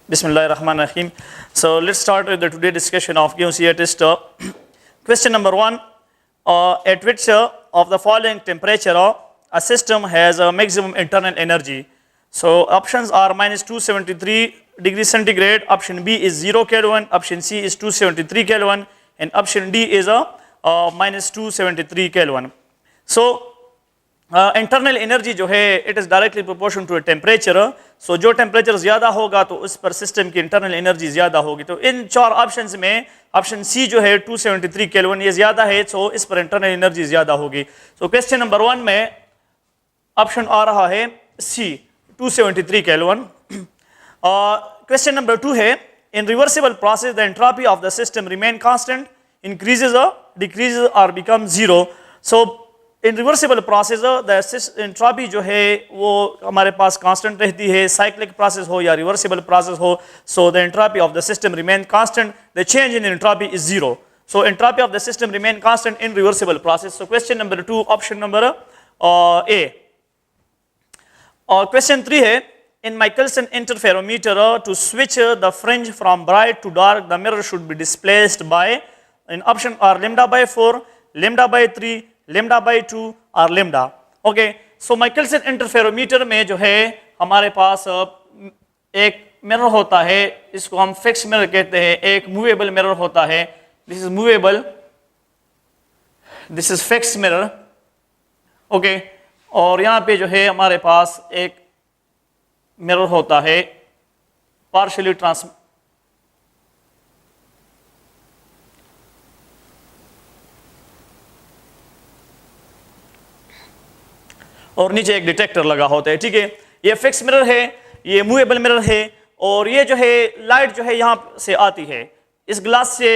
Bismillahirrahmanirrahim. So let's start with the today discussion of QCA test. Question number 1. At which of the following temperature a system has a maximum internal energy? So options are minus 273 degrees centigrade, option B is 0 Kelvin, option C is 273 Kelvin, and option D is minus 273 Kelvin. So internal energy जो है it is directly proportion to temperature. So जो temperature ज़्यादा होगा तो उस पर system की internal energy ज़्यादा होगी. तो इन चार ऑप्शंस में ऑप्शन सी जो है 273 केल्विन ये ज़्यादा है, सो इस पर इंटरनल एनर्जी ज़्यादा होगी. सो क्वेश्चन नंबर 1 में ऑप्शन आ रहा है सी 273 केल्विन. क्वेश्चन नंबर 2 है in reversible process the entropy of the system remain constant, increases decreases और become zero. So in reversible process the entropy जो है वो हमारे पास कांस्टेंट रहती है, साइक्लिक प्रोसेस हो या रिवर्सिबल प्रोसेस हो. So the entropy of the system remain constant, the change in entropy is zero. So entropy of the system remain constant in reversible process. So question number 2 option number ए. और question 3 है इन Michelson interferometer to switch the fringe from bright to dark the mirror should be displaced by, in option are lambda by 4, lambda by 3, lambda by 2 और lambda. Okay, सो Michelson interferometer में जो है हमारे पास एक mirror होता है, इसको हम फिक्स मिरर कहते हैं. एक मूवेबल मिरर होता है, this is movable, this is fix mirror. Okay, और यहाँ पे जो है हमारे पास एक मिरर होता है पार्शियली ट्रांस और नीचे एक डिटेक्टर लगा होता है. ठीक है, ये फिक्स मिरर है, ये मूवेबल मिरर है, और ये जो है लाइट जो है यहाँ से आती है, इस ग्लास से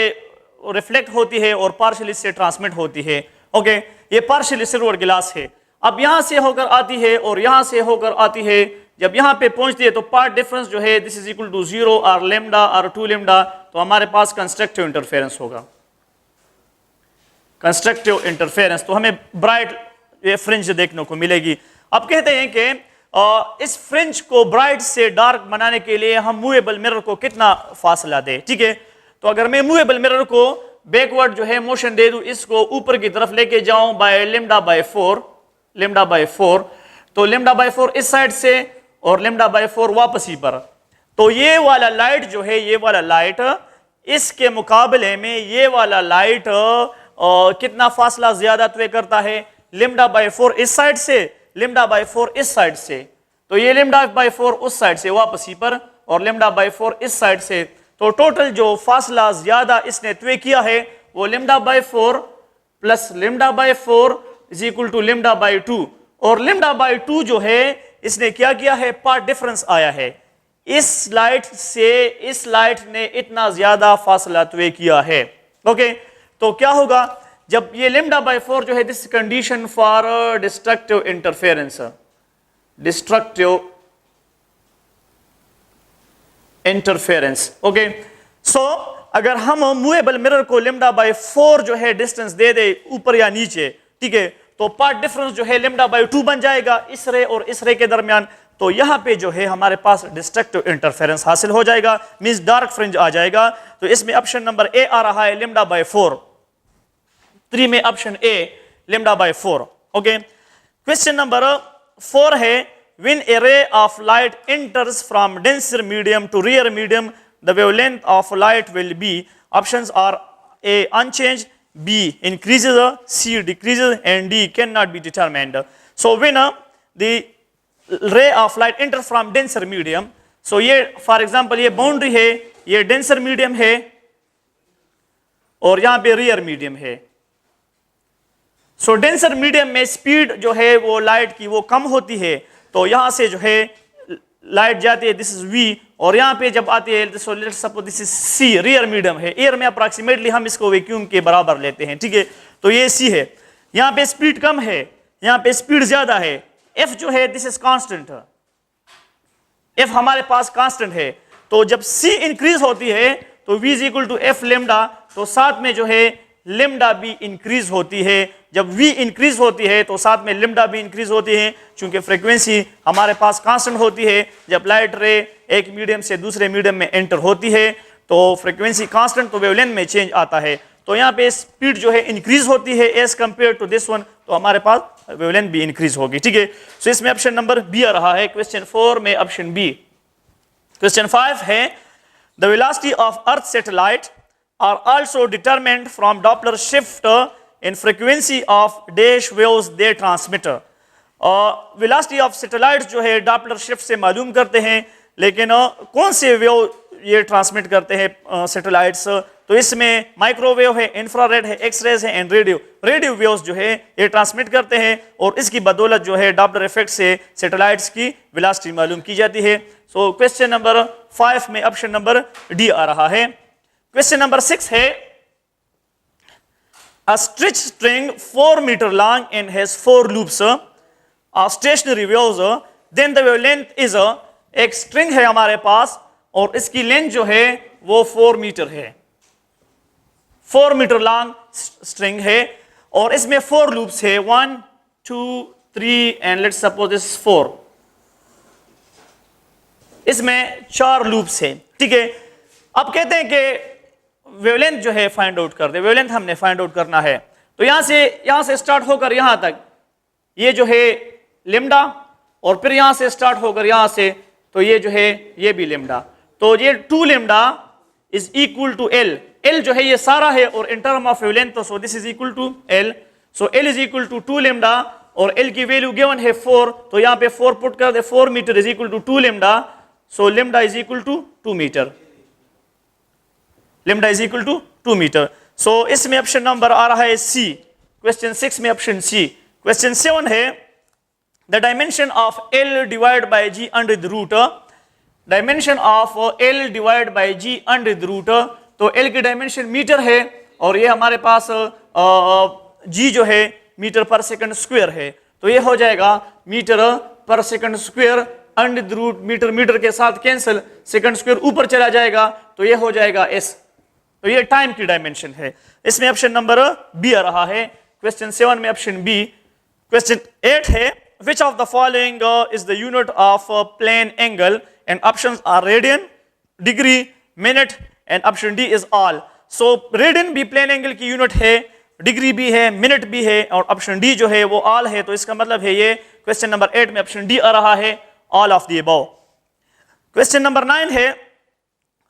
रिफ्लेक्ट होती है और पार्शियली से ट्रांसमिट होती है. ओके, ये पार्शियली सिल्वर ग्लास है. अब यहाँ से होकर आती है और यहाँ से होकर आती है. जब यहाँ पे पहुँचती है तो पार्ट डिफरेंस जो है दिस इज इक्वल टू 0 और लेमडा और 2 लेमडा. तो हमारे पास कंस्ट्रक्टिव इंटरफेरेंस होगा, कंस्ट्रक्टिव इंटरफेरेंस. तो हमें ब्राइट ये फ्रिंज देखने को मिलेगी. अब कहते हैं कि इस फ्रिंज को ब्राइट से डार्क बनाने के लिए हम मूवेबल मिरर को कितना फासला दें. ठीक है, तो अगर मैं मूवेबल मिरर को बैकवर्ड जो है मोशन दे दूं, इसको ऊपर की तरफ लेके जाऊं by lambda by 4, lambda by 4, तो लेमडा बाय 4 इस साइड से और लेमडा बाय 4 वापसी पर. तो ये वाला लाइट जो है, ये वाला लाइट इसके मुकाबले में ये वाला लाइट कितना फासला ज्यादा तय करता है, लेमडा बाय 4 इस साइड से, लेमडा बाय 4 इस साइड से. तो ये लेमडा बाय 4 उस साइड से वापसी पर और लेमडा बाय 4 इस साइड से. तो टोटल जो फासला ज्यादा इसने तय किया है वो lambda by 4 plus lambda by 4 is equal to lambda by 2. और लेमडा बाय 2 जो है इसने क्या किया है, पार्ट डिफरेंस आया है. इस लाइट से इस लाइट ने इतना ज्यादा फासला तय किया है. ओके, तो क्या होगा जब ये लेमडा बाय 4 जो है this condition for destructive interference, destructive interference. Okay, so अगर हम मूवेबल मिरर को लेमडा बाय 4 जो है डिस्टेंस दे दे ऊपर या नीचे, ठीक है, तो पार्ट डिफरेंस जो है लेमडा बाय 2 बन जाएगा इस रे और इस रे के दरमियान. तो यहां पे जो है हमारे पास डिस्ट्रक्टिव इंटरफेरेंस हासिल हो जाएगा, मींस डार्क फ्रिंज आ जाएगा. तो इसमें ऑप्शन नंबर ए आ रहा है लेमडा बाय 4. 3 में option A lambda by 4. Okay, question number 4 है when a ray of light enters from denser medium to rare medium the wavelength of light will be. Options are A unchanged, B increases, C decreases, and D cannot be determined. So when the ray of light enter from denser medium, so ये for example ये boundary है, ये denser medium है और यहाँ पे rear medium है. So denser medium में speed जो है वो light की वो कम होती है, तो यहाँ से जो है लाइट जाती है, दिस इज V, और यहाँ पे जब आती है so let's suppose this is C, rear medium है. एयर में अप्रॉक्सीमेटली हम इसको वैक्यूम के बराबर लेते हैं. ठीक है, तो ये C है. यहाँ पे स्पीड कम है, यहाँ पे स्पीड ज्यादा है. F जो है दिस इज कांस्टेंट, F हमारे पास कांस्टेंट है. तो जब C इंक्रीज होती है तो V is equal to F lambda, तो साथ में जो है लिम्डा भी इंक्रीज होती है। जब v इंक्रीज होती है तो साथ में लिम्डा भी इंक्रीज होती है, क्योंकि फ्रीक्वेंसी हमारे पास कांस्टेंट होती है। जब लाइट रे एक मीडियम से दूसरे मीडियम में एंटर होती है तो फ्रीक्वेंसी कांस्टेंट, तो वेवलेंथ में चेंज आता है। तो यहाँ पे स्पीड जो है इंक्रीज होती है as compare to this one, तो हमारे पास वेवलेंथ भी इंक्रीज होगी। ठीक है, सो इसमें ऑप्शन नंबर बी आ रहा है। क्वेश्चन 4 में ऑप्शन बी। क्वेश्चन 5 है the velocity of earth satellite are also determined from Doppler shift in frequency of dash waves they transmit. Velocity of satellite जो है डॉपलर शिफ्ट से मालूम करते हैं, लेकिन कौन से वेव ये ट्रांसमिट करते हैं सैटेलाइट्स? तो इसमें माइक्रोवेव है, इंफ्रारेड है, एक्सरेज है एंड रेडियो। रेडियो वेव्स जो है ये ट्रांसमिट करते हैं और इसकी बदौलत जो है डॉपलर इफेक्ट से सैटेलाइट्स की वेलोसिटी मालूम की जाती है। सो क्वेश्चन नंबर 5 में ऑप्शन नंबर डी आ रहा है। क्वेश्चन नंबर 6 है a stretch string 4 meter long and has 4 loops are stationary waves, then the wavelength is एक स्ट्रिंग है हमारे पास और इसकी लेंथ जो है वो 4 मीटर है। 4 मीटर लॉन्ग स्ट्रिंग है और इसमें 4 लूप्स है, 1 2 3 एंड लेट्स सपोज दिस 4। इसमें 4 लूप्स है। ठीक है, अब कहते हैं कि वेवलेंथ जो है फाइंड आउट कर दे। वेवलेंथ हमने फाइंड आउट करना है, तो यहां से स्टार्ट होकर यहां तक ये जो है लिम्डा, और फिर यहां से स्टार्ट होकर यहां से तो ये जो है ये भी लिम्डा, तो ये 2 lambda is equal to L. L जो है ये सारा है और इन टर्म ऑफ वेवलेंथ, तो so this is equal to L. So L is equal to 2 lambda और एल की वैल्यू गिवन है 4, तो यहां पे 4 पुट कर दे। 4 metre is equal to 2 lambda, so lambda is equal to 2 metre. Lambda is equal to 2 metre. So इसमें option number आ रहा है सी। क्वेश्चन 6 में ऑप्शन सी। क्वेश्चन 7 है the dimension of L divide by G under the root. Dimension of L divide by G under the root, तो L की dimension metre है और ये हमारे पास जी जो है मीटर पर सेकंड स्क्वायर है, तो ये हो जाएगा मीटर पर second square under the root. Metre metre के साथ कैंसिल, सेकंड स्क्वायर ऊपर चला जाएगा, तो ये हो जाएगा एस। तो ये टाइम की डायमेंशन है। इसमें ऑप्शन नंबर बी आ रहा है। क्वेश्चन 7 में ऑप्शन बी। क्वेश्चन 8 है which of the following is the unit of plane angle, and options are radian, degree, minute and option D is all. So radian भी plane angle की unit है, degree भी है, minute भी है और option D जो है वो ऑल है। तो इसका मतलब है ये क्वेश्चन नंबर 8 में ऑप्शन डी आ रहा है, all of the above. Question number 9 है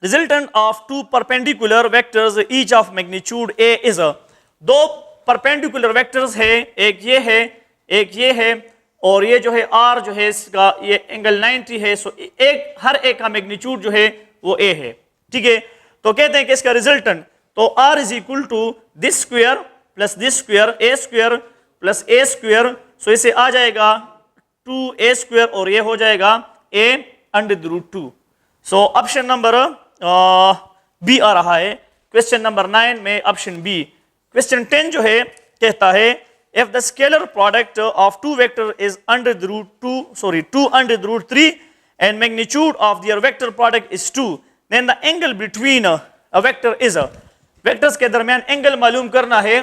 resultant of 2 perpendicular vectors each of magnitude A is. 2 perpendicular vectors है, एक ये है एक ये है, और ये जो है आर जो है इसका ये एंगल 90 है। सो एक हर एक का मैग्नीट्यूड जो है वो ए है। ठीक है, तो कहते हैं कि इसका रिजल्टेंट, तो R is equal to this square plus this square, A square plus A square. So इसे आ जाएगा 2a स्क्वायर और ये हो जाएगा a under the root 2। So option number B आ रहा है। क्वेश्चन नंबर 9 में ऑप्शन बी। क्वेश्चन 10 जो है कहता है if the scalar product of 2 vector is under the root 2 under the root 3 and magnitude of their vector product is 2, then the angle between a vector is a। Vectors के दरमियान angle मालूम करना है।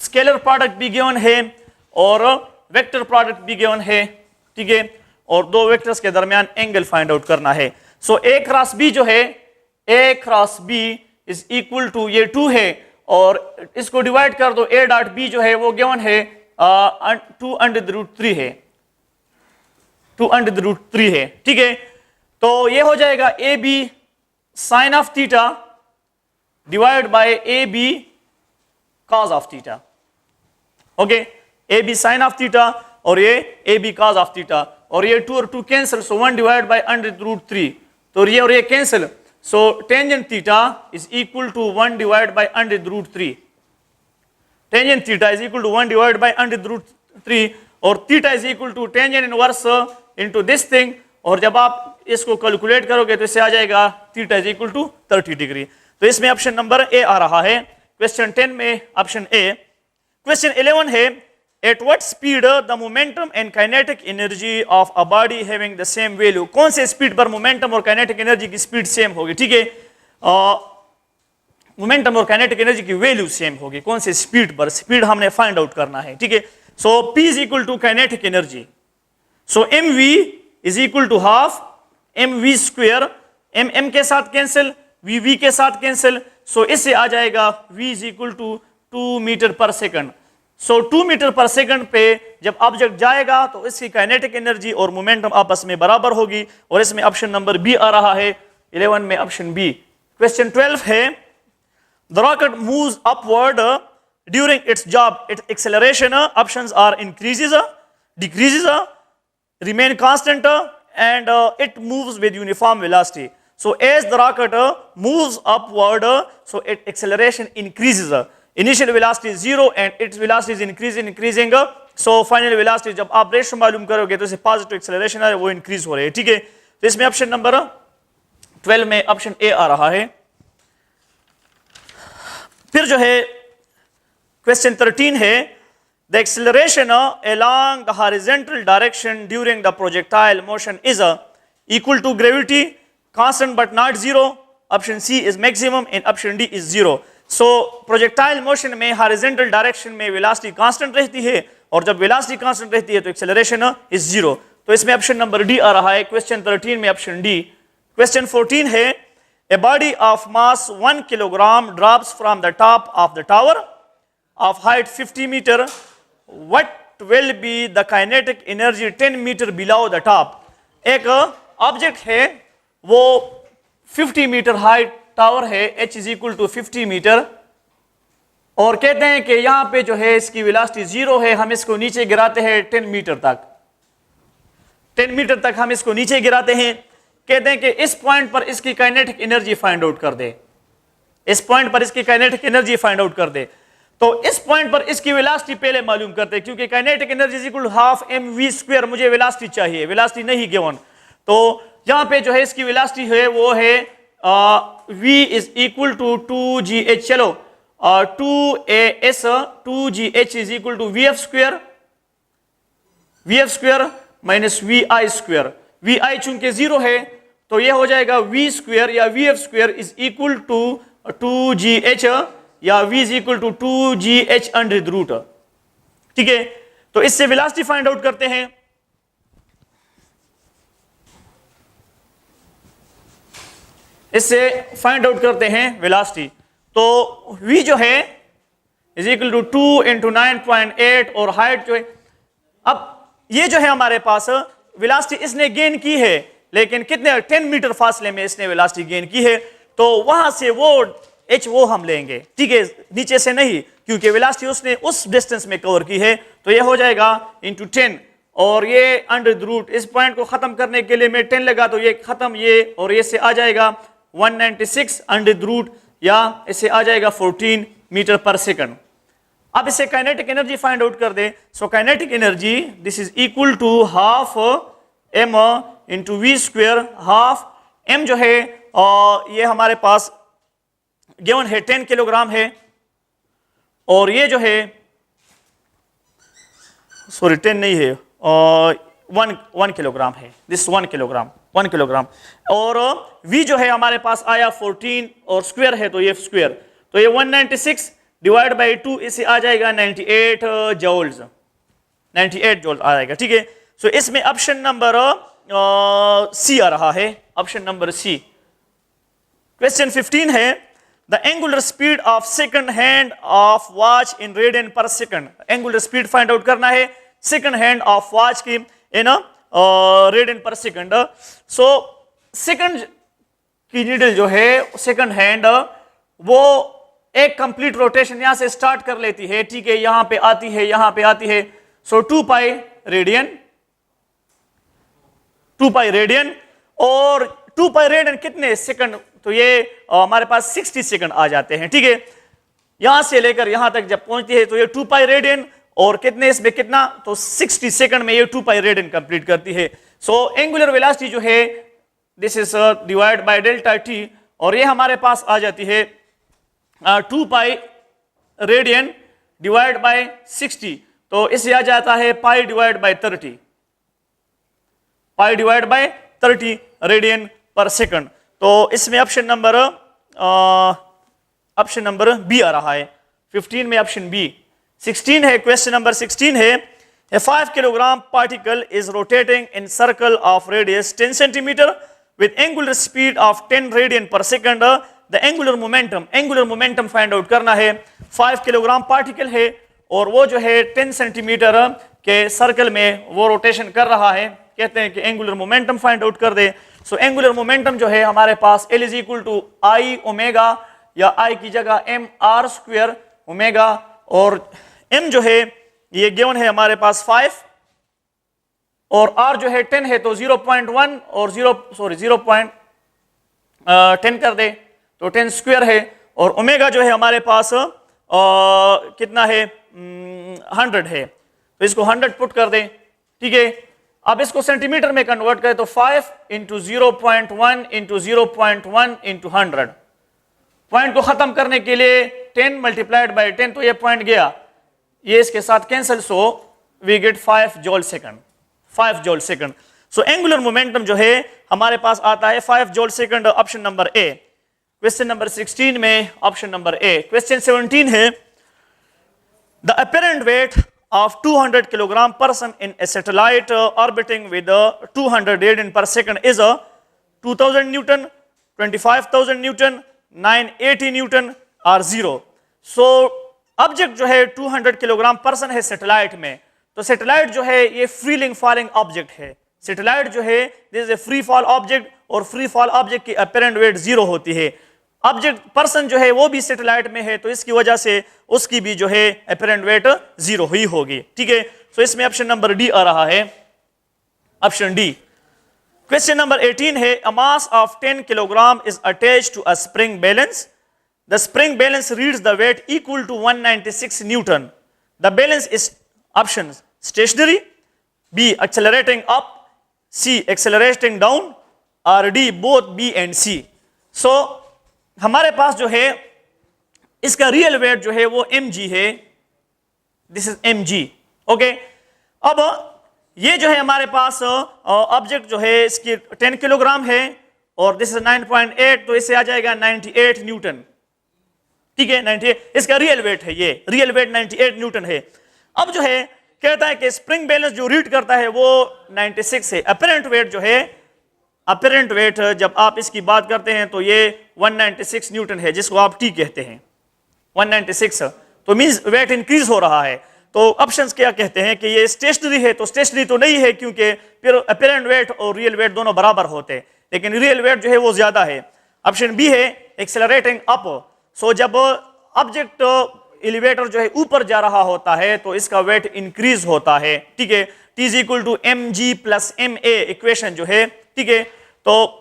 Scalar product भी given है और vector product भी given है। ठीक है, और 2 वेक्टर्स के दरमियान एंगल फाइंड आउट करना है। सो ए क्रॉस बी जो है, A cross B is equal to ये 2 है और इसको डिवाइड कर दो, ए डॉट बी जो है वो गिवन है 2 अंडर द रूट 3 है, 2 अंडर द रूट 3 है। ठीक है, तो ये हो जाएगा A B sine of theta divide by A B cos of theta. Okay, A B sine of theta और ये A B cos of theta, और ये 2 और 2 cancel, so 1 divide by under the root 3, तो ये और ये cancel. So tangent theta is equal to 1 divided by under the root 3. Tangent theta is equal to 1 divided by under the root 3 और theta is equal to tangent inverse into this thing, और जब आप इसको calculate करोगे तो इससे आ जाएगा theta is equal to 30 degree. तो इसमें ऑप्शन नंबर ए आ रहा है। क्वेश्चन 10 में ऑप्शन ए। क्वेश्चन 11 है at what speed the momentum and kinetic energy of a body having the same value. कौन से स्पीड पर मोमेंटम और काइनेटिक एनर्जी की स्पीड सेम होगी। ठीक है, मोमेंटम और काइनेटिक एनर्जी की वैल्यू सेम होगी। कौन से स्पीड पर, स्पीड हमने फाइंड आउट करना है, ठीक है। So P is equal to kinetic energy, so mv is equal to half mv square, m के साथ कैंसिल, v के साथ कैंसिल, सो इससे आ जाएगा v is equal to 2 metre पर सेकंड। सो 2 मीटर पर सेकंड पे जब ऑब्जेक्ट जाएगा तो इसकी काइनेटिक एनर्जी और मोमेंटम आपस में बराबर होगी, और इसमें ऑप्शन नंबर बी आ रहा है 11 में, ऑप्शन बी। क्वेश्चन 12 है the rocket moves upward during its job, its acceleration options are increases, decreases, remain constant, and it moves with uniform velocity. So as the rocket moves upward, so its acceleration increases. Initial velocity is 0 and its velocity is increasing. So final velocity जब आप ratio मालूम करोगे तो इसे positive acceleration है वो increase हो रही है, ठीक है। तो इसमें ऑप्शन नंबर 12 में ऑप्शन ए आ रहा है। फिर जो है क्वेश्चन 13 है the acceleration along the horizontal direction during the projectile motion is equal to gravity, constant but not zero. Option C is maximum and option D is 0. So projectile motion में horizontal direction में velocity constant रहती है, और जब velocity constant रहती है तो acceleration is 0. तो इसमें ऑप्शन नंबर डी आ रहा है क्वेश्चन 13 में, ऑप्शन डी। क्वेश्चन 14 है a body of mass 1 kilogram drops from the top of the tower of height 50 meter. What will be the kinetic energy 10 meter below the top? एक object है वो 50 metre height tower है, h is equal to 50 metre, और कहते हैं कि यहां पे जो है इसकी वेलोसिटी 0 है, हम इसको नीचे गिराते हैं 10 मीटर तक, 10 मीटर तक हम इसको नीचे गिराते हैं। कहते हैं कि इस पॉइंट पर इसकी काइनेटिक एनर्जी फाइंड आउट कर दे, इस पॉइंट पर इसकी काइनेटिक एनर्जी फाइंड आउट कर दे। तो इस पॉइंट पर इसकी वेलोसिटी पहले मालूम करते हैं, क्योंकि kinetic energy is equal to half mv square, मुझे वेलोसिटी चाहिए, वेलोसिटी नहीं गिवन। तो यहां पे जो है इसकी वेलोसिटी है वो है v is equal to 2gh, चलो 2as 2gh is equal to vf square minus vi square. vi चूंकि 0 है तो ये हो जाएगा v स्क्वायर या vf square is equal to 2gh या v is equal to 2gh under root, ठीक है। तो इससे वेलोसिटी फाइंड आउट करते हैं। इससे फाइंड आउट करते हैं वेलोसिटी। तो v जो है इज इक्वल टू 2 इंटू 9.8 और हाइट जो है, अब ये जो है हमारे पास वेलोसिटी इसने गेन की है, लेकिन कितने 10 मीटर फासले में इसने वेलोसिटी गेन की है, तो वहां से वो h वो हम लेंगे, ठीक है, नीचे से नहीं, क्योंकि वेलोसिटी उसने उस डिस्टेंस में कवर की है। तो ये हो जाएगा इंटू 10 और ये अंडर रूट, इस पॉइंट को खत्म करने के लिए मैं 10 लगा तो ये खत्म, ये और ये से आ जाएगा 196 अंडर रूट, या इससे आ जाएगा 14 मीटर पर सेकंड। अब इसे काइनेटिक एनर्जी फाइंड आउट कर दे। So kinetic energy this is equal to half m into v square, half m जो है ये हमारे पास गिवन है 10 किलोग्राम है, और ये जो है सॉरी 10 नहीं है, 1 किलोग्राम है, दिस 1 किलोग्राम, और v जो है हमारे पास आया 14 और स्क्वायर है तो ये स्क्वायर, तो ये 196 डिवाइड बाई 2, इसे आ जाएगा 98 जूल्स, 98 जूल्स आ जाएगा, ठीक है। सो इसमें ऑप्शन नंबर सी आ रहा है, ऑप्शन नंबर सी। क्वेश्चन 15 है the angular speed of second hand of watch in radian per second. Angular speed find out करना है सेकंड हैंड ऑफ वॉच की in radian per second. So second की needle जो है सेकंड हैंड वो एक complete rotation यहां से स्टार्ट कर लेती है, ठीक है, यहां पे आती है, यहां पे आती है। सो 2 पाई रेडियन, 2 पाई रेडियन, और 2 पाई रेडियन कितने सेकंड, तो ये हमारे पास 60 सेकंड आ जाते हैं, ठीक है। यहां से लेकर यहां तक जब पहुंचती है तो ये 2 पाई रेडियन, और कितने इसमें कितना, तो 60 सेकंड में ये 2 पाई रेडियन कंप्लीट करती है। सो एंगुलर वेलोसिटी जो है this is divide by delta T, और ये हमारे पास आ जाती है 2 पाई रेडियन डिवाइड बाय 60, तो इससे आ जाता है pi divide by 30, pi divide by 30 radian per second. तो इसमें option number option number B आ रहा है, 15 में ऑप्शन बी। 16 है, क्वेश्चन नंबर 16 है, a 5 kilogram particle is rotating in circle of radius 10 centimeter with angular speed of 10 radian per second. The angular momentum find out करना है। 5 kilogram particle है और वो जो है 10 सेंटीमीटर के सर्कल में वो रोटेशन कर रहा है। कहते हैं कि एंगुलर मोमेंटम फाइंड आउट कर दे। सो एंगुलर मोमेंटम जो है हमारे पास L is equal to I omega, या आई की जगह एम आर स्क्वेयर ओमेगा, और m जो है ये गिवन है हमारे पास 5 और r जो है 10 है तो 0.1 और 0.10 कर दे तो 10 स्क्वायर है, और ओमेगा जो है हमारे पास कितना है 100 है तो इसको 100 पुट कर दे। ठीक है, अब इसको सेंटीमीटर में कन्वर्ट करें तो 5 इंटू 0.1 इंटू 0.1 इंटू 100। पॉइंट को खत्म करने के लिए 10 मल्टीप्लाइड बाई 10 तो ये पॉइंट गया, ये इसके साथ cancel, so we get 5 joule second, 5 joule second. So angular momentum जो है हमारे पास आता है 5 joule second, option number A. Question number 16 में ऑप्शन नंबर ए। क्वेश्चन 17 है, the apparent weight of 200 kilogram person in a satellite orbiting with 200 radian per second is a 2000 Newton, 25,000 Newton, 980 Newton or 0. So object जो है 200 kilogram person है satellite में, तो satellite जो है ये फ्रीलिंग फॉलिंग ऑब्जेक्ट है। सैटेलाइट जो है this is a free fall object, और फ्री फॉल ऑब्जेक्ट की अपरेंट वेट 0 होती है। ऑब्जेक्ट पर्सन जो है वो भी सैटेलाइट में है तो इसकी वजह से उसकी भी जो है अपरेंट वेट 0 ही होगी। ठीक है, सो इसमें ऑप्शन नंबर डी आ रहा है, ऑप्शन डी। क्वेश्चन नंबर 18 है, a mass of 10 kilogram is attached to a spring balance. The spring balance reads the weight equal to 196 Newton. The balance is options stationary, B accelerating up, C accelerating down, or D both B and C. So हमारे पास जो है इसका real wait जो है वो mg है, this is mg। Okay, अब ये जो है हमारे पास ऑब्जेक्ट जो है इसकी 10 किलोग्राम है और दिस इज 9.8 तो इससे आ जाएगा 98 न्यूटन। ठीक है, 98 इसका रियल वेट है, ये रियल वेट 98 न्यूटन है। अब जो है कहता है कि स्प्रिंग बैलेंस जो रीड करता है वो 96 है। अपरेंट वेट जो है, अपरेंट वेट जब आप इसकी बात करते हैं तो ये 196 न्यूटन है, जिसको आप टी कहते हैं 196, तो मींस वेट इंक्रीज हो रहा है। तो ऑप्शंस क्या कहते हैं कि ये स्टेशनरी है, तो स्टेशनरी तो नहीं है क्योंकि फिर अपरेंट वेट और रियल वेट दोनों बराबर होते हैं, लेकिन रियल वेट जो है वो ज्यादा है। ऑप्शन बी है एक्सेलरेटिंग अप। सो जब ऑब्जेक्ट एलिवेटर जो है ऊपर जा रहा होता है तो इसका वेट इंक्रीज होता है। ठीक है, T is equal to mg plus ma equation जो है। ठीक है, तो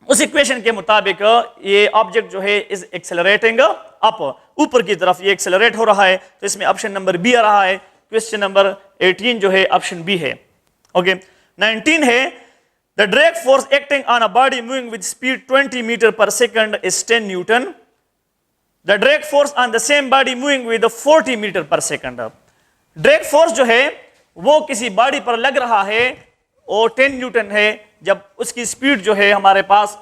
उस इक्वेशन के मुताबिक ये ऑब्जेक्ट जो है इज एक्सेलरेटिंग अप, ऊपर की तरफ ये एक्सेलरेट हो रहा है, तो इसमें ऑप्शन नंबर बी आ रहा है। क्वेश्चन नंबर 18 जो है ऑप्शन बी है। ओके, 19 है, the drag force acting on a body moving with speed 20 metre पर second is 10 newton. The drag force on the same body moving with 40 metre पर second. Drag force जो है वो किसी बॉडी पर लग रहा है और 10 न्यूटन है, जब उसकी स्पीड जो है हमारे पास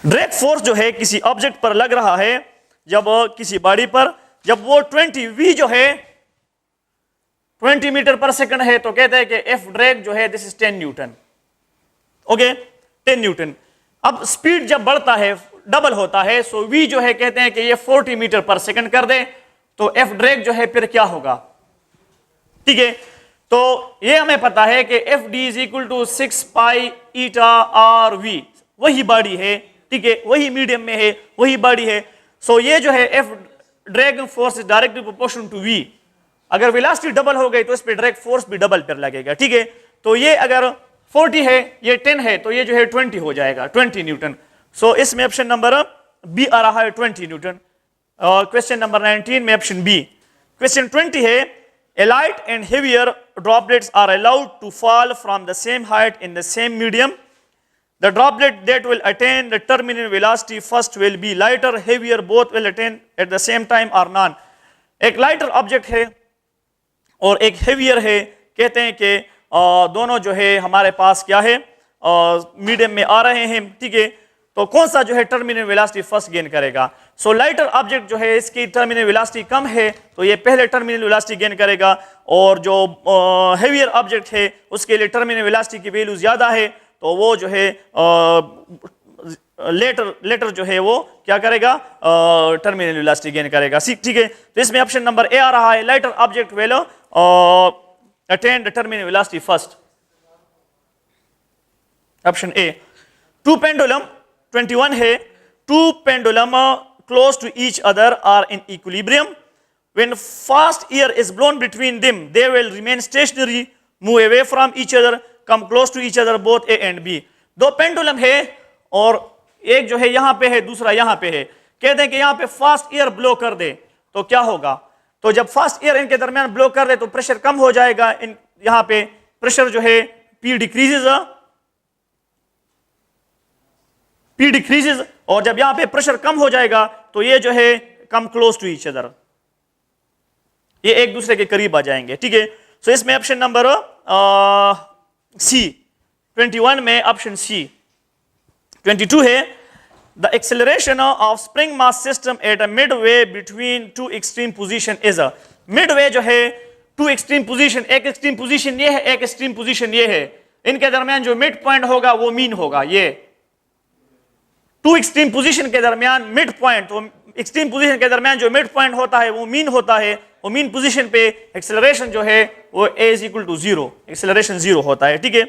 ड्रैग फोर्स जो है किसी ऑब्जेक्ट पर लग रहा है जब किसी बॉडी पर, जब वो 20 v जो है 20 मीटर पर सेकंड है तो कहते हैं कि एफ ड्रैग जो है this is 10 Newton. Okay, 10 Newton. अब स्पीड जब बढ़ता है डबल होता है, सो वी जो है कहते हैं कि ये 40 मीटर पर सेकंड कर दे, तो एफ ड्रैग जो है फिर क्या होगा। ठीक है, तो ये हमें पता है कि F D is equal to 6 pi eta R V, वही बॉडी है। ठीक है, वही मीडियम में है, वही बॉडी है। सो ये जो है F drag force is directly proportional to V. अगर वेलोसिटी डबल हो गई तो इस पे ड्रैग फोर्स भी डबल पर लगेगा। ठीक है, तो ये अगर 40 है, ये 10 है, तो ये जो है 20 हो जाएगा, 20 न्यूटन। सो इसमें ऑप्शन नंबर बी आ रहा है, 20 न्यूटन। क्वेश्चन नंबर 19 में ऑप्शन बी। क्वेश्चन 20 है, A light and heavier droplets are allowed to fall from the same height in the same medium. The droplet that will attain the terminal velocity first will be lighter, heavier, both will attain at the same time और none. एक lighter object है और एक heavier है, कहते हैं कि दोनों जो है हमारे पास क्या है, मीडियम में आ रहे हैं, ठीक है। तो कौन सा जो है टर्मिनल वेलोसिटी फर्स्ट गेन करेगा? सो लाइटर ऑब्जेक्ट जो है इसकी टर्मिनल वेलोसिटी कम है, तो ये पहले टर्मिनल वेलोसिटी गेन करेगा, और जो हेवियर ऑब्जेक्ट है उसके लिए टर्मिनल वेलोसिटी की वैल्यू ज्यादा है, तो वो जो है लेटर जो है वो क्या करेगा, टर्मिनल वेलोसिटी गेन करेगा, ठीक है। तो इसमें ऑप्शन नंबर ए आ रहा है, lighter object will attain the terminal velocity first, option A. Two pendulum 21 है, two pendulum close to each other are in equilibrium. When fast air is blown between them, they will remain stationary, move away from each other, come close to each other, both A and B. दो pendulum है और एक जो है यहां पे है, दूसरा यहां पे है। कहते हैं कि यहां पे फास्ट एयर ब्लो कर दे तो क्या होगा? तो जब फास्ट एयर इनके दरमियान ब्लो कर दे तो प्रेशर कम हो जाएगा, इन यहां पे प्रेशर जो है P डिक्रीजेज, और जब यहां पे प्रेशर कम हो जाएगा तो ये जो है come close to each other, ये एक दूसरे के करीब आ जाएंगे, ठीक है। सो इसमें ऑप्शन नंबर सी, 21 में ऑप्शन सी। 22 है, the acceleration of spring mass system at a mid way between two extreme position is a, mid way जो है टू एक्सट्रीम पोजीशन, एक एक्सट्रीम पोजीशन ये है, एक एक्सट्रीम पोजीशन ये है, इनके दरमियान जो मिड पॉइंट होगा वो मीन होगा। ये टू एक्सट्रीम पोजीशन के दरमियान मिड पॉइंट, तो एक्सट्रीम पोजीशन के दरमियान जो मिड पॉइंट होता है वो मीन होता है, वो मीन पोजीशन पे एक्सेलरेशन जो है वो a is equal to 0, acceleration 0 होता है, ठीक है।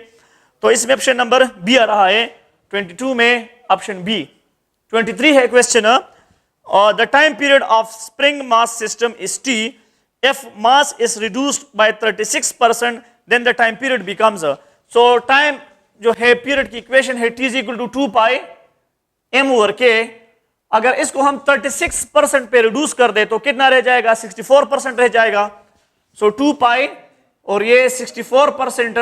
तो इसमें ऑप्शन नंबर बी आ रहा है 22 में, ऑप्शन बी। 23 है question, the time period of spring mass system is t, if mass is reduced by 36% then the time period becomes, so time जो है पीरियड की इक्वेशन है t is equal to 2 pi m over k, अगर इसको हम 36% पे reduce कर दे तो कितना रह जाएगा? 64% रह जाएगा। सो 2 पाई और ये 64%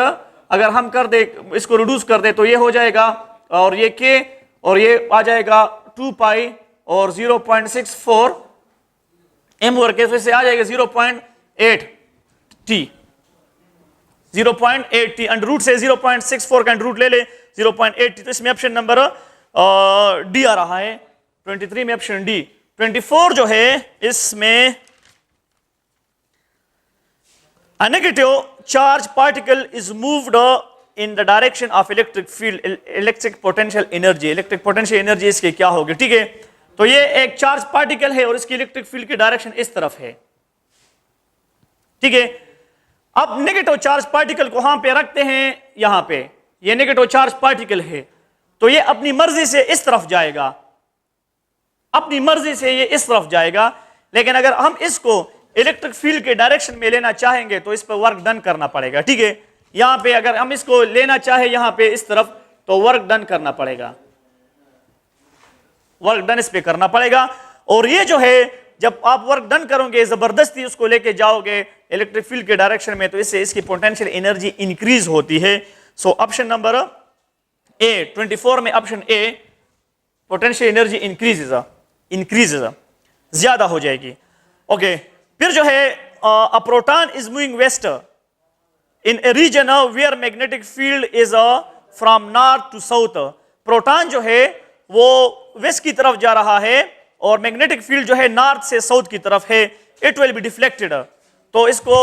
अगर हम कर दे, इसको रिड्यूस कर दे तो ये हो जाएगा, और ये k और ये आ जाएगा 2 पाई और 0.64 m ओवर k, तो इससे आ जाएगा 0.8 t, 0.8 t, अंडर रूट से 0.64 का अंडर रूट ले ले 0.8 t, तो इसमें ऑप्शन नंबर डी आ रहा है 23 में, ऑप्शन डी। 24 जो है इसमें a negative charge particle is moved in the direction of electric field, electric potential energy, electric potential energy इसकी क्या होगी, ठीक है। तो ये एक चार्ज पार्टिकल है और इसकी इलेक्ट्रिक फील्ड की डायरेक्शन इस तरफ है, ठीक है। अब नेगेटिव चार्ज पार्टिकल को यहां पे रखते हैं, यहां पे ये नेगेटिव चार्ज पार्टिकल है, तो ये अपनी मर्जी से इस तरफ जाएगा, अपनी मर्जी से ये इस तरफ जाएगा, लेकिन अगर हम इसको इलेक्ट्रिक फील्ड के डायरेक्शन में लेना चाहेंगे तो इस पर वर्क डन करना पड़ेगा, ठीक है। यहां पे अगर हम इसको लेना चाहे यहां पे इस तरफ तो वर्क डन करना पड़ेगा, वर्क डन इस पे करना पड़ेगा। और ये जो है जब आप वर्क डन करोगे, जबरदस्ती उसको लेके जाओगे इलेक्ट्रिक फील्ड के डायरेक्शन में, तो इससे इसकी पोटेंशियल एनर्जी इंक्रीज होती है। सो ऑप्शन नंबर ए 24 में, option A, potential energy increases ज्यादा हो जाएगी। ओके, फिर जो है a proton is moving west in a region where magnetic field is from north to south, proton जो है वो वेस्ट की तरफ जा रहा है और मैग्नेटिक फील्ड जो है नॉर्थ से साउथ की तरफ है, इट विल बी डिफ्लेक्टेड। तो इसको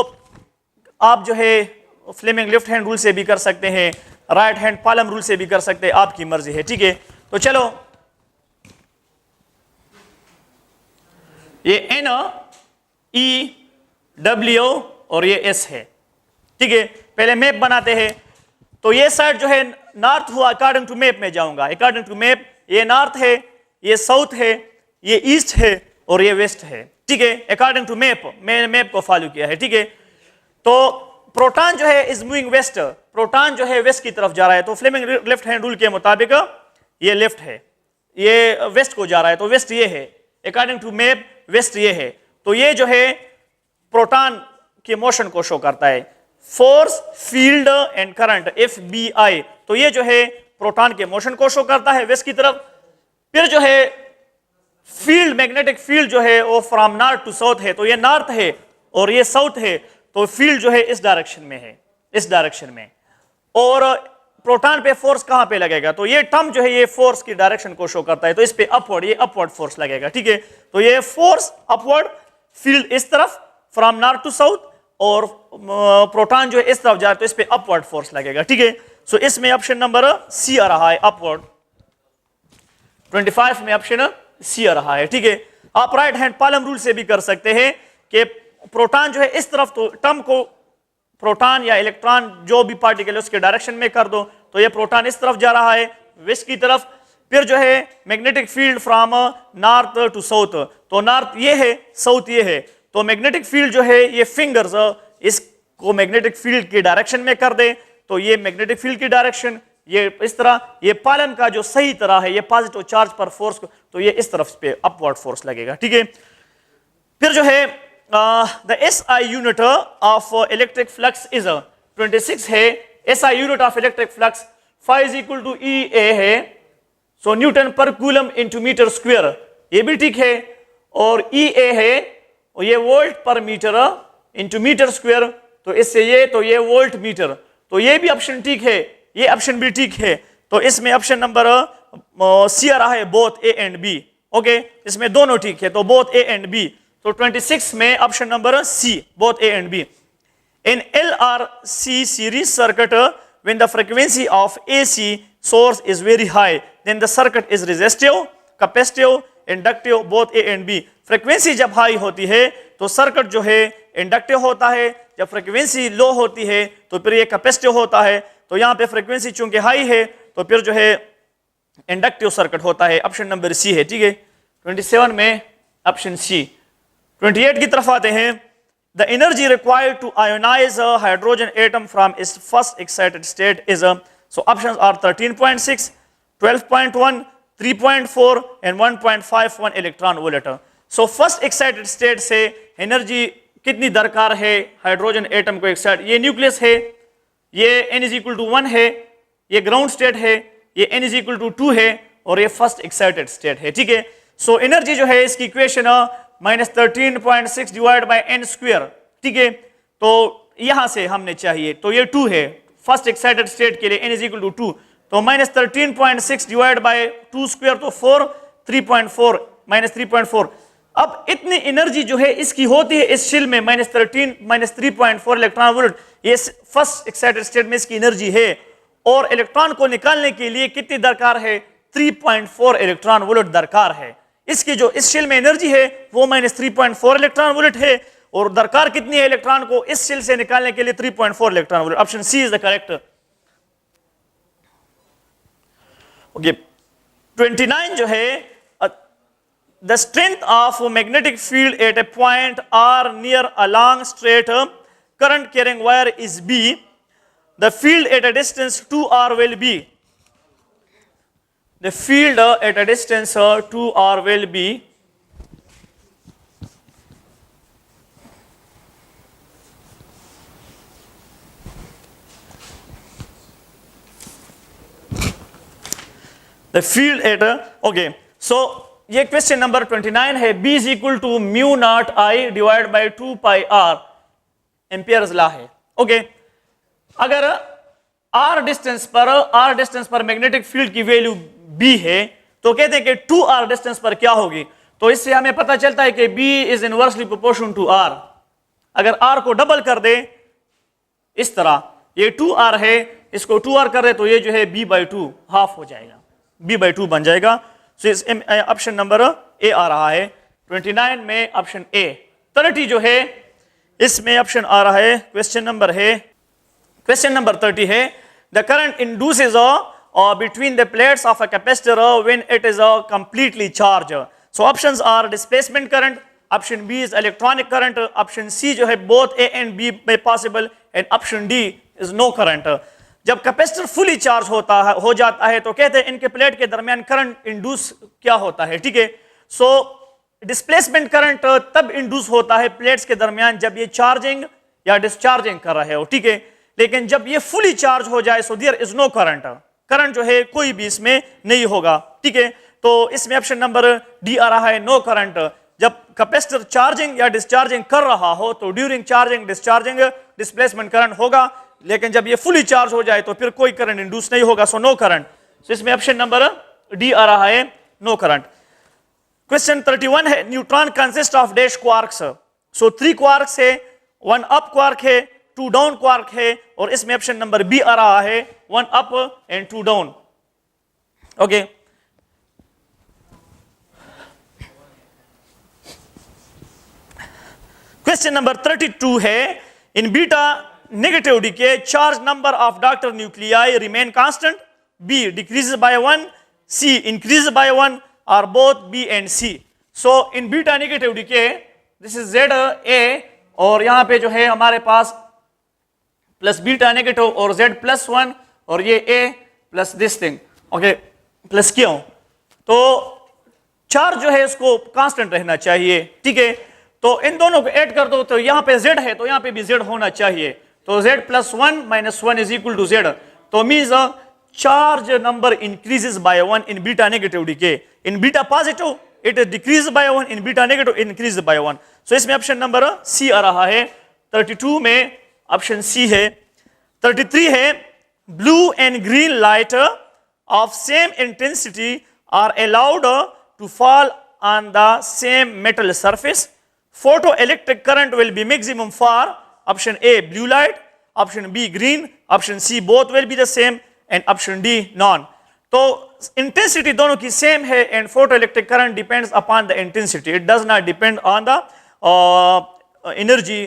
आप जो है फ्लेमिंग लेफ्ट हैंड रूल से भी कर सकते हैं, राइट हैंड पालम रूल से भी कर सकते हैं, आपकी मर्जी है, ठीक है। तो चलो ये एन ई डब्ल्यू और ये एस है, ठीक है। पहले मैप बनाते हैं, तो ये साइड जो है नॉर्थ हुआ, अकॉर्डिंग टू मैप में जाऊंगा, अकॉर्डिंग टू मैप ये नॉर्थ है, ये साउथ है, ये ईस्ट है और ये वेस्ट है, ठीक है। अकॉर्डिंग टू मैप, मैंने मैप को फॉलो किया है, ठीक है। तो प्रोटॉन जो है इज मूविंग वेस्ट, प्रोटॉन जो है वेस्ट की तरफ जा रहा है, तो फ्लेमिंग लेफ्ट हैंड रूल के मुताबिक ये लेफ्ट है, ये वेस्ट को जा रहा है, तो वेस्ट ये है, अकॉर्डिंग टू मैप वेस्ट ये है। तो ये जो है प्रोटॉन के मोशन को शो करता है, force, field and current, FBI, तो ये जो है प्रोटॉन के मोशन को शो करता है वेस्ट की तरफ। फिर जो है फील्ड, मैग्नेटिक फील्ड जो है वो फ्रॉम नॉर्थ टू साउथ है, तो ये नॉर्थ है और ये साउथ है, तो फील्ड जो है इस डायरेक्शन में है, इस डायरेक्शन में। और प्रोटॉन पे फोर्स कहां पे लगेगा, तो ये टर्म जो है ये फोर्स की डायरेक्शन को शो करता है, तो इस पे अपवर्ड, ये अपवर्ड फोर्स लगेगा, ठीक है। तो ये फोर्स अपवर्ड, फील्ड इस तरफ फ्रॉम नॉर्थ टू साउथ, और प्रोटॉन जो है इस तरफ जा रहा है, तो इस पे अपवर्ड फोर्स लगेगा, ठीक है। सो इसमें ऑप्शन नंबर सी आ रहा है, अपवर्ड। 25 में ऑप्शन सी आ रहा है, ठीक है। आप राइट हैंड पालम रूल से भी कर सकते हैं कि प्रोटॉन जो है इस तरफ, तो टर्म को प्रोटॉन या इलेक्ट्रॉन जो भी पार्टिकल है उसके डायरेक्शन में कर दो, तो ये प्रोटॉन इस तरफ जा रहा है, वेस्ट की तरफ। फिर जो है magnetic field from north to south, तो नॉर्थ ये है, साउथ ये है, तो मैग्नेटिक फील्ड जो है ये फिंगर्स इसको मैग्नेटिक फील्ड की डायरेक्शन में कर दे, तो ये मैग्नेटिक फील्ड की डायरेक्शन ये इस तरह, ये पालन का जो सही तरह है, ये पॉजिटिव चार्ज पर फोर्स को, तो ये इस तरफ पे अपवर्ड फोर्स लगेगा, ठीक है। फिर जो है the SI unit of electric flux is 26 है, SI unit of electric flux phi is equal to EA है, so newton per coulomb into metre square, ये भी ठीक है। और EA है, और ये वोल्ट पर मीटर इंटू मीटर स्क्वायर, तो इससे ये, तो ये वोल्ट मीटर, तो ये भी ऑप्शन ठीक है, ये ऑप्शन भी ठीक है। तो इसमें ऑप्शन नंबर सी आ रहा है, both A and B, okay, इसमें दोनों ठीक है, तो बोथ ए एंड बी। तो 26 में option number C, both A and B. In LRC series circuit, when the frequency of AC source is very high, then the circuit is resistive, capacitive, inductive, both A and B. Frequency जब high होती है तो circuit जो है inductive होता है, जब frequency लो होती है तो फिर ये कैपेसिटिव होता है। तो यहाँ पे फ्रीक्वेंसी चूंकि हाई है तो फिर जो है इंडक्टिव सर्किट होता है, ऑप्शन नंबर सी है, ठीक है। 27 में ऑप्शन सी। 28 की तरफ आते हैं। The energy required to ionize a hydrogen atom from its first excited state is so options are 13.6, 12.1, 3.4 and 1.51 electron volt. So first excited state से एनर्जी कितनी दरकार है हाइड्रोजन एटम को एक्साइट, ये न्यूक्लियस है, ये n is equal to 1 है, ये ग्राउंड स्टेट है, ये n is equal to 2 है, और ये फर्स्ट एक्साइटेड स्टेट है, ठीक है। सो एनर्जी जो है इसकी equation -13.6 divide by n square, ठीक है। तो यहां से हमने चाहिए, तो ये 2 है फर्स्ट एक्साइटेड स्टेट के लिए, n is equal to 2, तो -13.6 डिवाइड बाय 2 स्क्वायर, तो 4, 3.4 -3.4। अब इतनी एनर्जी जो है इसकी होती है इस शेल में -3.4 इलेक्ट्रॉन वोल्ट, ये फर्स्ट एक्साइटेड स्टेट में इसकी एनर्जी है, और इलेक्ट्रॉन को निकालने के लिए कितनी दरकार है, 3.4 इलेक्ट्रॉन वोल्ट दरकार है। इसकी जो इस शेल में एनर्जी है वो -3.4 इलेक्ट्रॉन वोल्ट है, और दरकार कितनी है इलेक्ट्रॉन को इस शेल से निकालने के लिए, 3.4 electron volt. Option C is the correct. Okay, 29 जो है, the strength of magnetic field at a point R near a long straight current carrying wire is B, the field at a distance 2r will be, the field at a distance 2r will be the field at okay, so ये question number 29 है। B is equal to mu naught I divided by 2 pi r, Ampere's law है, okay. अगर r distance पर magnetic field की value B है, तो कहते हैं कि 2r डिस्टेंस पर क्या होगी, तो इससे हमें पता चलता है कि B is inversely proportional to r। अगर r को डबल कर दे इस तरह, ये 2r है, इसको 2r कर दे तो ये जो है B/2 हाफ हो जाएगा, B/2 बन जाएगा। सो इस ऑप्शन नंबर ए आ रहा है 29 में, ऑप्शन ए। 30 जो है इसमें ऑप्शन आ रहा है, क्वेश्चन नंबर 30 है, the current induces between the plates of a capacitor when it is completely charged. So options are displacement current, option B is electronic current, option C जो है both A and B में possible, and option D is no current. जब capacitor fully charge हो जाता है तो कहते हैं इनके प्लेट के दरमियान करंट इंड्यूस क्या होता है, ठीक है। सो डिस्प्लेसमेंट करंट तब इंड्यूस होता है प्लेट्स के दरमियान जब ये चार्जिंग या डिस्चार्जिंग कर रहे हो, ठीक है। लेकिन जब ये फुली चार्ज हो जाए so there is no current, current जो है कोई भी इसमें नहीं होगा, ठीक है। तो इसमें ऑप्शन नंबर डी आ रहा है, नो करंट। जब कैपेसिटर चार्जिंग या डिस्चार्जिंग कर रहा हो तो during charging discharging displacement current होगा, लेकिन जब ये फुली चार्ज हो जाए तो फिर कोई करंट इंड्यूस नहीं होगा, सो नो करंट। सो इसमें ऑप्शन नंबर डी आ रहा है, नो करंट। क्वेश्चन 31 है, neutron consist of dash quarks. So 3 quarks है, 1 अप क्वार्क है, 2 डाउन क्वार्क है, और इसमें ऑप्शन नंबर बी आ रहा है, 1 up and 2 down. Okay, question number 32 है, in beta negative decay charge number of daughter nuclei remain constant, B decreases by 1, C increases by 1, और both B and C. So in beta negative decay this is Z A, और यहां पे जो है हमारे पास plus beta negative और Z plus 1, और ये A plus this thing, okay, plus क्यों, तो चार्ज जो है इसको कांस्टेंट रहना चाहिए, ठीक है। तो इन दोनों को ऐड कर दो, तो यहां पे z है तो यहां पे भी z होना चाहिए, तो z plus 1 minus 1 is equal to z, तो means charge number increases by 1 in beta negative decay, in beta positive it decrease by 1, in beta negative increase by 1। So इसमें ऑप्शन नंबर सी आ रहा है, 32 में option C है। 33 है, blue and green light of same intensity are allowed to fall on the same metal surface, photoelectric current will be maximum for option A blue light, option B green, option C both will be the same, and option D none। तो intensity दोनों की same है, and photoelectric current depends upon the intensity, it does not depend on the energy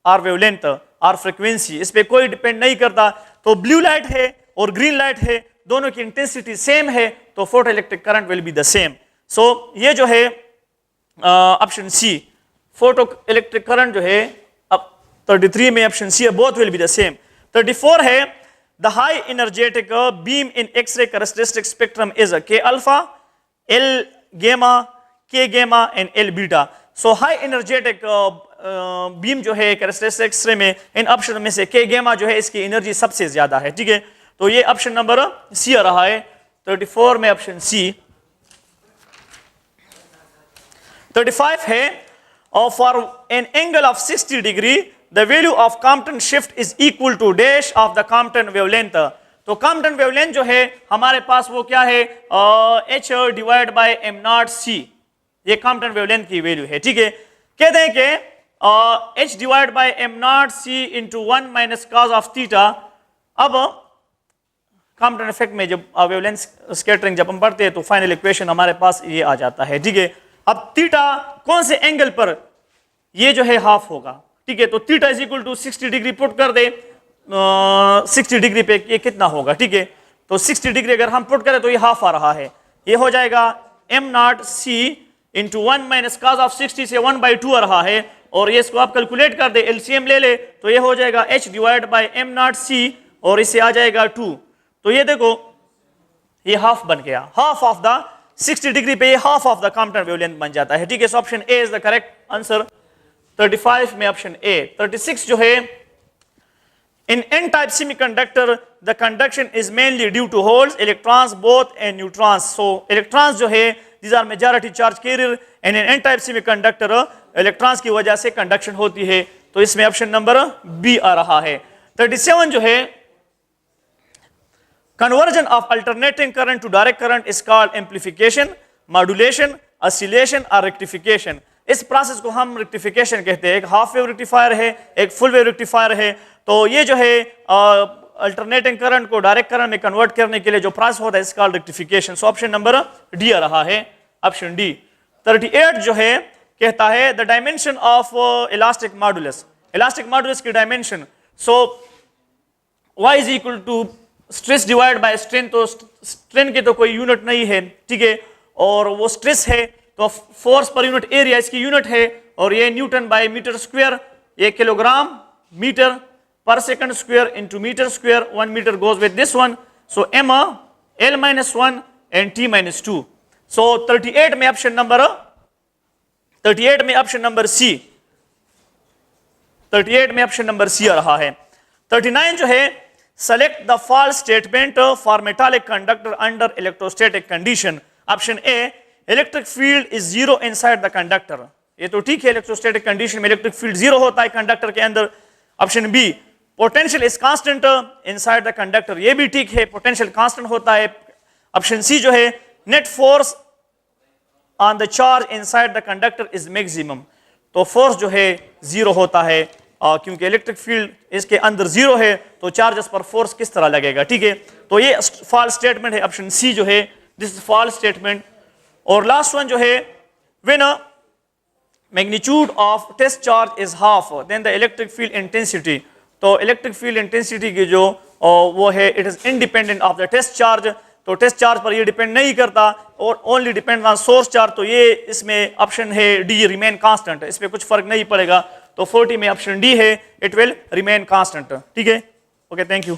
or wavelength or frequency, इस पे कोई depend नहीं करता। तो ब्लू लाइट है और ग्रीन लाइट है, दोनों की इंटेंसिटी सेम है, तो photoelectric current will be the same। सो ये जो है option C, photo electric current जो है, अब 33 में ऑप्शन सी है, both will be the same. 34 है, the high energetic beam in X-ray characteristic spectrum is K alpha, L gamma, K gamma and L beta. So high energetic beam जो है characteristic x ray में, इन option में से के गेमा जो है इसकी एनर्जी सबसे ज्यादा है, ठीक है। तो ये ऑप्शन नंबर सी आ रहा है, 34 में ऑप्शन सी। 35 है, for an angle of 60 degree the value of Compton shift is equal to dash of the Compton wavelength। तो Compton wavelength जो है हमारे पास वो क्या है, h divide by m not c, ये Compton wavelength की वैल्यू है, ठीक है। कहते हैं कि h divide by m not c into 1 minus cos of theta. अब Compton इफेक्ट में जब वेवलेंथ स्कैटरिंग जब हम पढ़ते हैं तो फाइनल इक्वेशन हमारे पास ये आ जाता है, ठीक है। अब थीटा कौन से एंगल पर, ये जो है हाफ होगा, ठीक है। तो theta is equal to 60 degree put कर दे, 60 डिग्री पे ये कितना होगा, ठीक है। तो 60 डिग्री अगर हम पुट करें तो ये हाफ आ रहा है, ये हो जाएगा m not c into 1 minus cos of 60 से 1/2 आ रहा है, और ये इसको आप कैलकुलेट कर दे, एलसीएम ले ले तो ये हो जाएगा h divide by m not c, और इसे आ जाएगा 2। तो ये देखो ये हाफ बन गया, हाफ ऑफ द 60 डिग्री पे ये half of the Compton wavelength बन जाता है, ठीक है। So option A is the correct answer, 35 में ऑप्शन ए। 36 जो है, in N type semiconductor the conduction is mainly due to holes, electrons both and neutrons. So electrons जो है these are majority charge carrier, and in N type semiconductor electrons की वजह से conduction होती है, तो इसमें ऑप्शन नंबर बी आ रहा है। 37 जो है, conversion of alternating current to direct current is called amplification, modulation, oscillation or rectification। इस प्रोसेस को हम रेक्टिफिकेशन कहते हैं। एक हाफ वेव रेक्टिफायर है, एक फुल वेव रेक्टिफायर है। तो ये जो है अल्टरनेटिंग करंट को डायरेक्ट करंट में कन्वर्ट करने के लिए जो प्रोसेस होता है इसका rectification. So option number D आ रहा है, ऑप्शन डी। 38 जो है कहता है the dimension of elastic modulus, elastic modulus की dimension. So y is equal to stress divide by strain, तो स्ट्रेन की तो कोई यूनिट नहीं है, ठीक है, और वो स्ट्रेस है तो फोर्स पर यूनिट एरिया इसकी यूनिट है, और ये न्यूटन बाय मीटर स्क्वायर, ये किलोग्राम मीटर पर second square into metre square, 1 metre goes with this one. So m l-1 and t-2। So 38 में ऑप्शन नंबर 38 में ऑप्शन नंबर सी, 38 में option number सी आ रहा है। 39 जो है, select the false statement for metallic conductor under electrostatic condition। option A, electric field is 0 inside the conductor। ये तो ठीक है, इलेक्ट्रोस्टैटिक कंडीशन में इलेक्ट्रिक फील्ड जीरो होता है कंडक्टर के अंदर। Option B, potential is constant inside the conductor, ये भी ठीक है, पोटेंशियल कांस्टेंट होता है। ऑप्शन सी जो है, net force on the charge inside the conductor is maximum, तो फोर्स जो है जीरो होता है, क्योंकि इलेक्ट्रिक फील्ड इसके अंदर जीरो है तो चार्जेस पर फोर्स किस तरह लगेगा, ठीक है। तो ये फॉल्स स्टेटमेंट है, ऑप्शन सी जो है दिस इज फॉल्स स्टेटमेंट। और लास्ट वन जो है, when a magnitude of test charge is half then the electric field intensity, तो इलेक्ट्रिक फील्ड इंटेंसिटी की जो वो है it is independent of the test charge, तो टेस्ट चार्ज पर ये डिपेंड नहीं करता और only depend on source charge, तो ये इसमें ऑप्शन है डी रिमेन कांस्टेंट, इस पे कुछ फर्क नहीं पड़ेगा। तो 40 में ऑप्शन डी है, इट विल रिमेन कांस्टेंट, ठीक है। Okay, thank you.